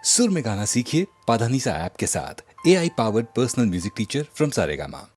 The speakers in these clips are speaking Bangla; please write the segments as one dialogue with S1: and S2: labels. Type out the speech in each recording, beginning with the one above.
S1: सुर में गाना सीखिए पाधानीसा ऐप के साथ। AI powered personal music teacher from Saregama.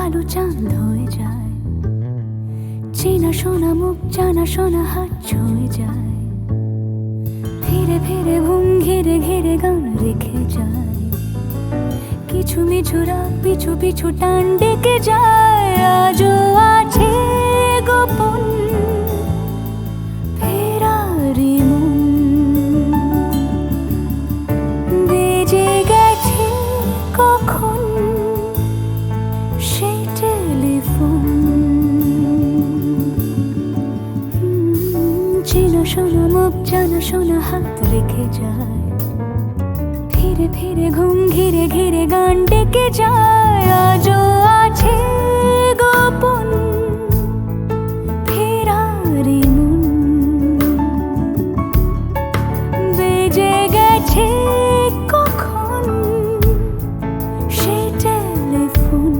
S2: কালো চাঁদ হয়ে যায়, চেনা শোনা মুখ জানা শোনা হাত ছুঁয়ে যায়, ফিরে ফিরে ঘুম ঘিরে ঘিরে গান রেখে যায়, কিছু মিছু রাত পিছু পিছু টান ডেকে যায়। আজও আছে গোপন ফেরারি মন, বেজে গেছে কখন সেই টেলিফোন। চেনা শোনা মুখ জানা শোনা হাত রেখে যায়, ফিরে ফিরে ঘুম ঘিরে ঘিরে গান ডেকে যায়। আজও আছে গোপন ফেরারি মন, বেজে গেছে কখন সেই টেলিফোন।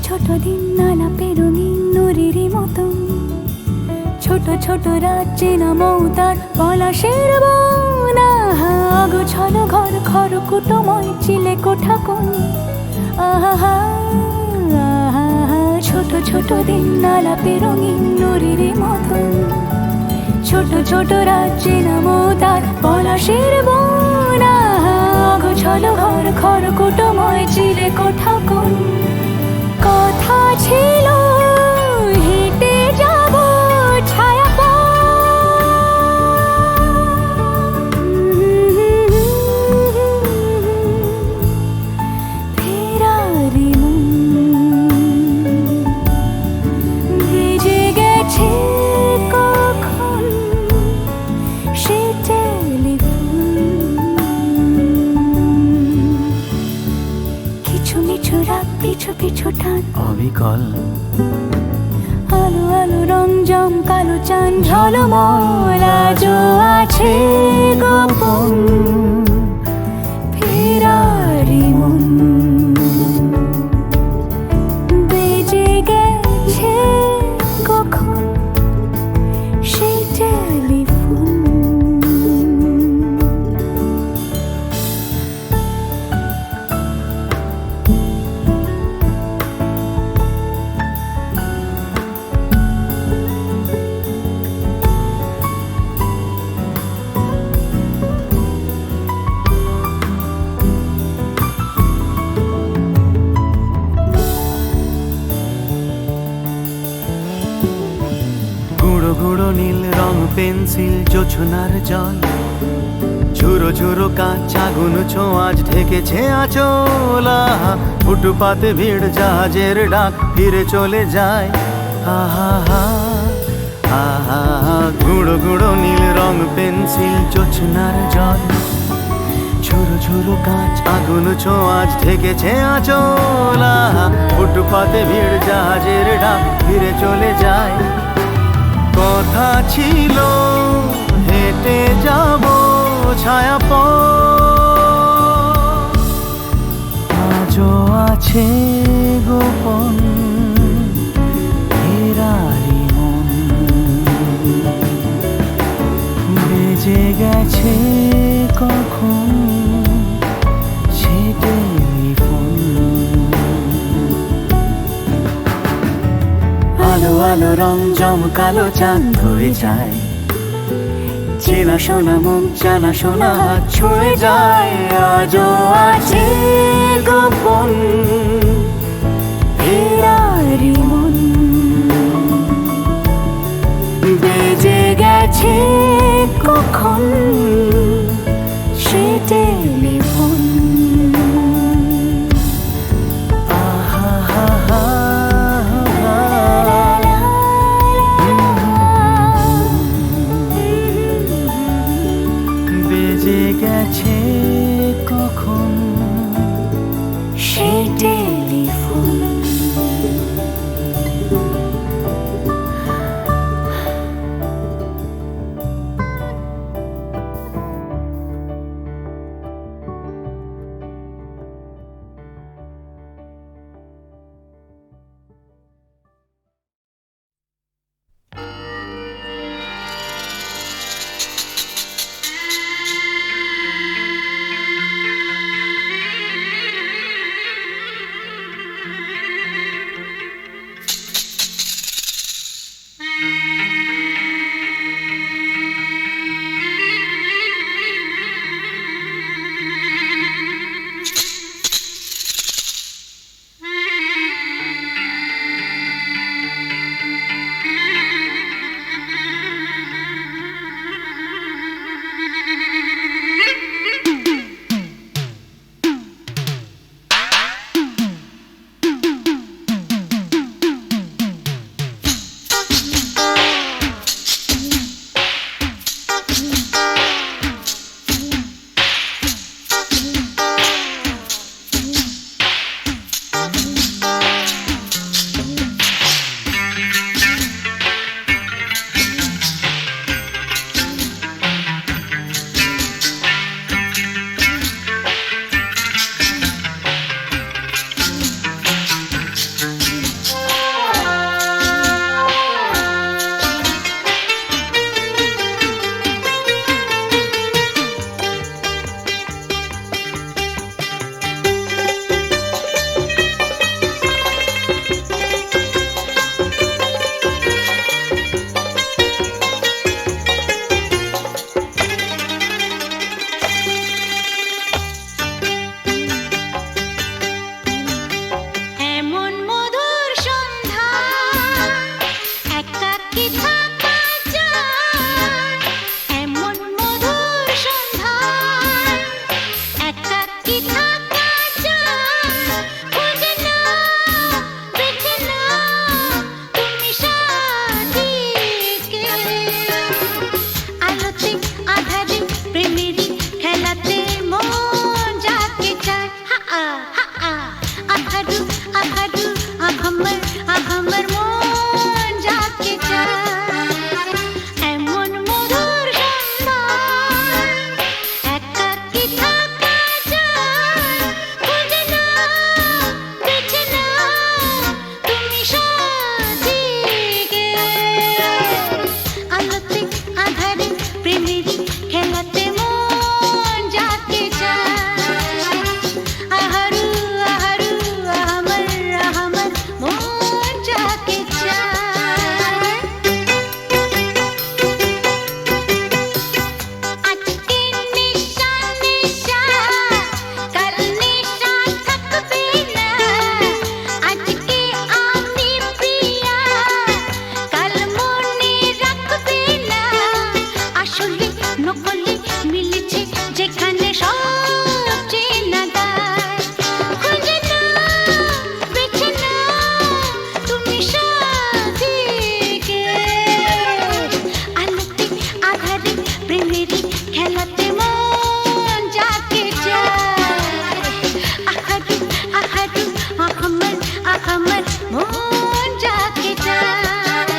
S2: ছোট দিন নালা রঙিন নুরির মতন, ছোট ছোট রাত চেনা মৌতার পলাশের বন। গোছানো ঘর খড়কুটোময় চিলে কোঠা কোন, আহা ছোট ছোট দিন নালা রঙিন নুরির মতন, ছোট ছোট রাত চেনা মৌতার পলাশের বন। গোছানো ঘর খড়কুটোময় চিলে কোঠা কোন, কথা ছিল হেঁটে যাব ছায়া ফেরারি মন, ভেজে গেছে কখন সে টেলিফোন। কিছু মিছু রাত পিছু পিছু টান
S3: অবিকল,
S2: আলো আলো রং জম কালো চাঁদ ঝলমল। আজও আছে গোপন ফেরারি মন, বেজে গেছে কখন সেই টেলিফোন।
S3: গুঁড়ো গুঁড়ো নীল রং পেন্সিল জোছনার জল, ঝুরো ঝুরো কাঁচ আগুন ছোঁয়াজ ঢেকেছে আঁচল। ফুটপাতে ভিড় জাহাজের ডাক ফিরে চলে যায়। আহা আহা গুঁড়ো গুঁড়ো নীল রং পেন্সিল জোছনার জল, ঝুরো ঝুরো কাঁচ আগুন ছোঁয়াজ ঢেকেছে আঁচল। ফুটপাতে ভিড় জাহাজের ডাক ফিরে চলে যায়। কথা ছিল হেঁটে যাব ছায়া আজও আছে গোপন ফেরারি মন, বেজে গেছে কখন সে টেলিফোন। আলো আলো রং জমকালো চাঁদ হয়ে যায়, চেনা শোনা মুখ জানা শোনা হাত ছুঁয়ে যায়। আজও আছে গোপন ফেরারি মন, বেজে গেছে কখন সে টেলিফোন। আহা
S2: একাকী থাকা যায় এমন মধুর সন্ধ্যায় একাকী থাকা যায় খুঁজে নাও বেছে নাও তুমি সাথীকে আলোতে আধারে প্রেমেরই খেলাতে মন যাকে চায় হা হা আহারু আহারু আহামর মন যাকে চায় এমন মধুর সন্ধ্যায় একাকী থাকা যায় খুঁজে নাও বেছে নাও তুমি সাথীকে আলোতে আধারে প্রেমেরই খেলাতে মন যাকে চায় আহারু আহারু আহামর মন যাকে চায় আজকে নিশা নিশা কাল নিশা থাকবে না আজকে আমি প্রিয়া কাল মনে রাখবে না আসলে নকলে মিলেছে যেখানে সব চেনা গায় খুঁজে নাও বেছে নাও তুমি সাথীকে আলোতে আধারে প্রেমেরই খেলাতে মন যাকে চায় আহারু আহারু আহামর মন যাকে চায়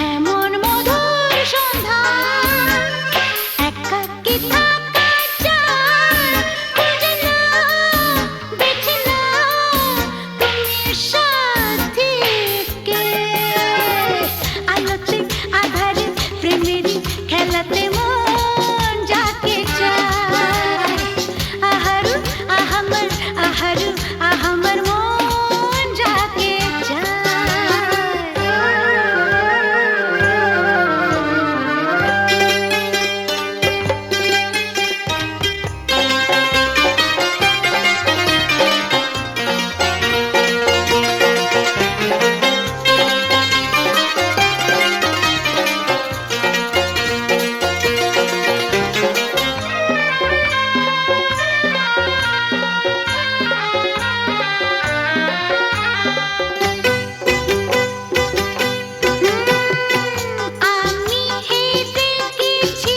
S2: এমন মধুর সন্ধ্যায় একাকী থাকা যায় খুঁজে নাও বেছে নাও তুমি সাথীকে আলোতে আধারে প্রেমেরই খেলাতে মন যাকে চায় আহারু আহামর মন যাকে চায় আমি হেরে গেছি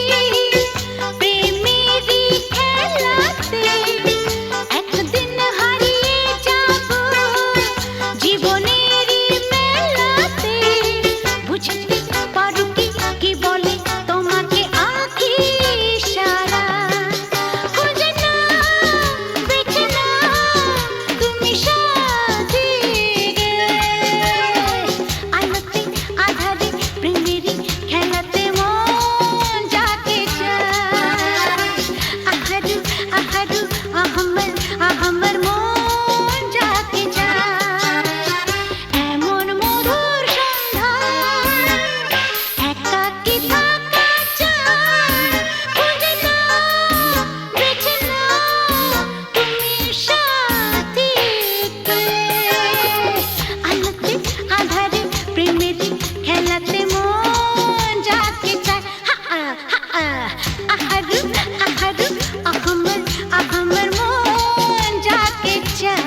S2: প্রেমেরই খেলাতে একদিন হারিয়ে যাব জীবনেরই মেলাতে বুঝতে পারো কি বলে তোমাকে আঁখি সারা খুঁজে নাও বেছে নাও তুমি সাথীকে আলোতে আধারে প্রেমেরই খেলাতে মন যাকে চায় আহারু আহারু আহামর মন যাকে চায় এমন মধুর সন্ধ্যায় একাকী থাকা যায় খুঁজে নাও বেছে নাও তুমি সাথীকে আলোতে আধারে প্রেমেরই খেলাতে মন যাকে চায় আহারু আহারু আহামর মন যাকে চায়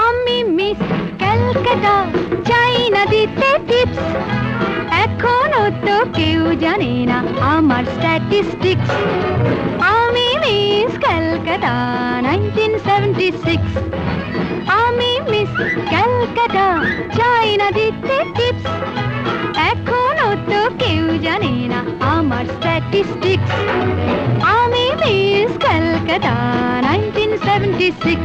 S2: আমি মিস ক্যালকাটা চাই না দিতে টিপস এখনো তো কেউ জানে না আমার স্ট্যাটিস্টিক্স আমি মিস ক্যালকাটা 1976 আমি মিস ক্যালকাটা চাই না দিতে টিপস এখনো তো কেউ জানে না আমার স্ট্যাটিস্টিক্স আমি মিস ক্যালকাটা 1976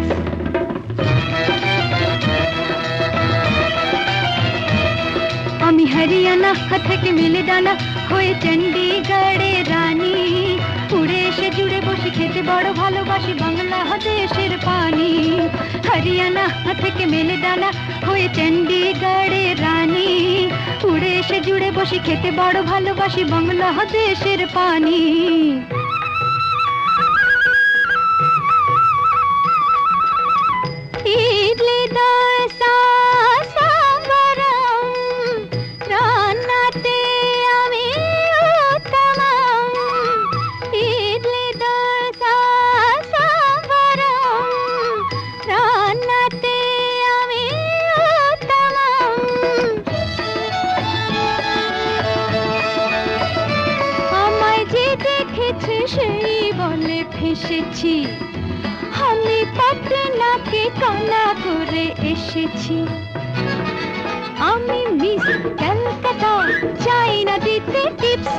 S2: আমি হরিয়ানা থেকে মিলে ডানা হয়ে চণ্ডীগড়ের রানী, উড়ে এসে জুড়ে বসে খেতে বড় ভালোবাসি বাংলাদেশের পানি। হরিয়ানা থেকে মেলে ডানা হয়ে চণ্ডীগড়ের রানী, উড়ে এসে জুড়ে বসে খেতে বড় ভালোবাসি বাংলাদেশের পানি। ইডলি দোসা সাম্বারম, রান্নাতে আমি উত্তমম। ইডলি দোসা সাম্বারম, রান্নাতে আমি উত্তমম। আমায় যে দেখেছে সেই বলে ফেসেছি, আমি পাটনাকে কানা করে এসেছি। আমি মিস কলকাতা, চাই না দিতে টিপস,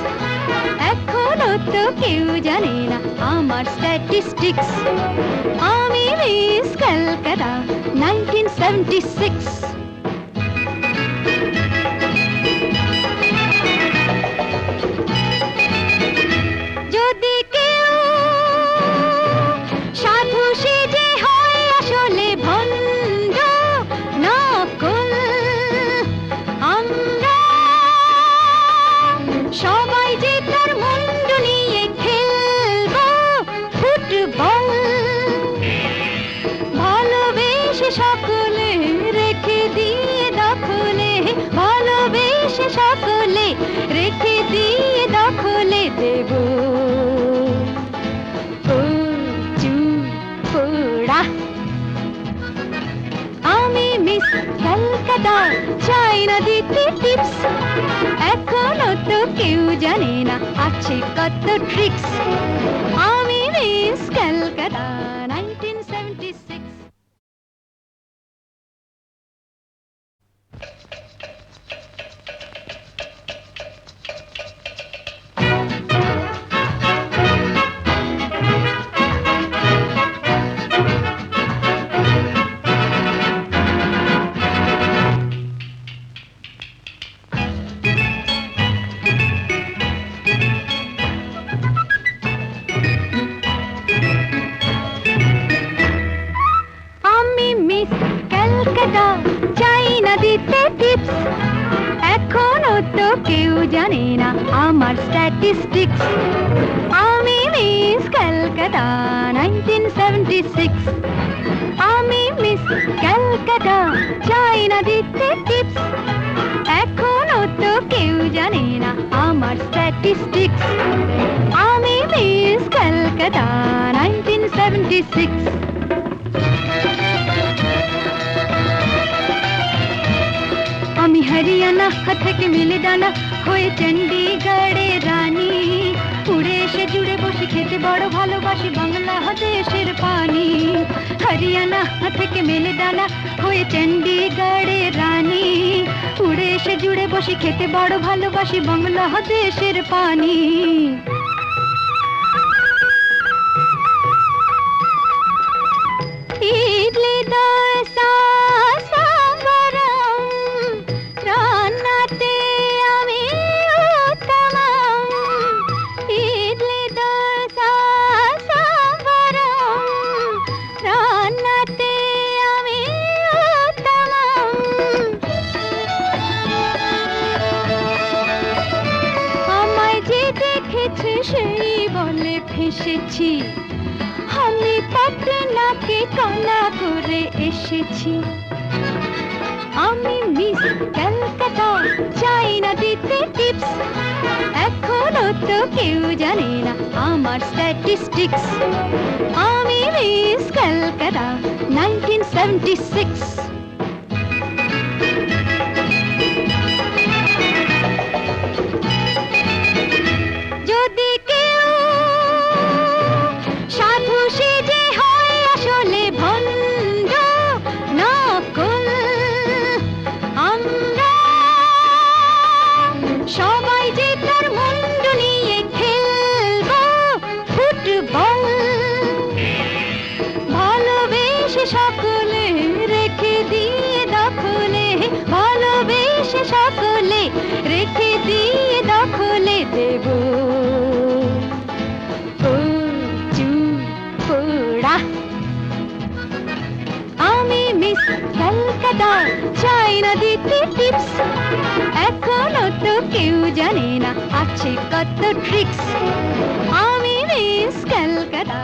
S2: এখনো তো কেউ জানে না আমার স্ট্যাটিস্টিক্স। আমি মিস কলকাতা 1976। যদি কেউ সাধু সেজে হয় আসলে ভণ্ড নকল, আমরা সবাই যে তার মুন্ডু নিয়ে খেলবো ফুটবল। ভালোবেসে সকলে রেখে দিয়ে দখলে, ভালোবেসে সকলে রেখে দিয়ে দখলে দেব পোড়া। আমি মিস কলকাতা, চাই না দিতে টিপস, এখনো তো কেউ জানে না আছে কত ট্রিক্স। আমি মিস কলকাতা 1976। চাই না দিতে টিপস, এখনো তো কেউ জানে না আমার স্ট্যাটিস্টিক্স। আমি মিস কলকাতা 1976। আমি মিস কলকাতা, চাই না দিতে টিপস, এখনো তো কেউ জানে না আমার স্ট্যাটিস্টিক্স। আমি মিস কলকাতা 1976। আমি হরিয়ানা থেকে মিলে ডানা হয়ে চণ্ডীগড়ের রানী, উড়ে এসে জুড়ে বসে খেতে বড় ভালোবাসি বাংলাদেশের পানি। হরিয়ানা থেকে মেলে ডানা হয়ে চণ্ডীগড়ের রানী, উড়ে এসে জুড়ে বসে খেতে বড় ভালোবাসি বাংলাদেশের পানি। ইডলি দোসা সাম্বারম, রান্নাতে আমি উত্তমম। ইডলি দোসা সাম্বারম, রান্নাতে আমি উত্তমম। আমায় যে দেখেছে সেই বলে ফেসেছি, আমি পাটনাকে কানা করে এসেছি। আমি মিস কলকাতা, চাই না দিতে টিপস, এখনো তো কেউ জানে না আমার স্ট্যাটিস্টিক্স। আমি মিস কলকাতা 1976। যদি কেউ সাধু সেজে হয় আসলে ভণ্ড নকল, আমরা সবাই যে তার মুন্ডু নিয়ে খেলবো ফুটবল। ভালোবেসে সকলে রেখে দি তা চাই না দিতে টিপস, এখনো তো কেউ জানে না আছে কত ট্রিক্স। আমি মিস কলকাতা।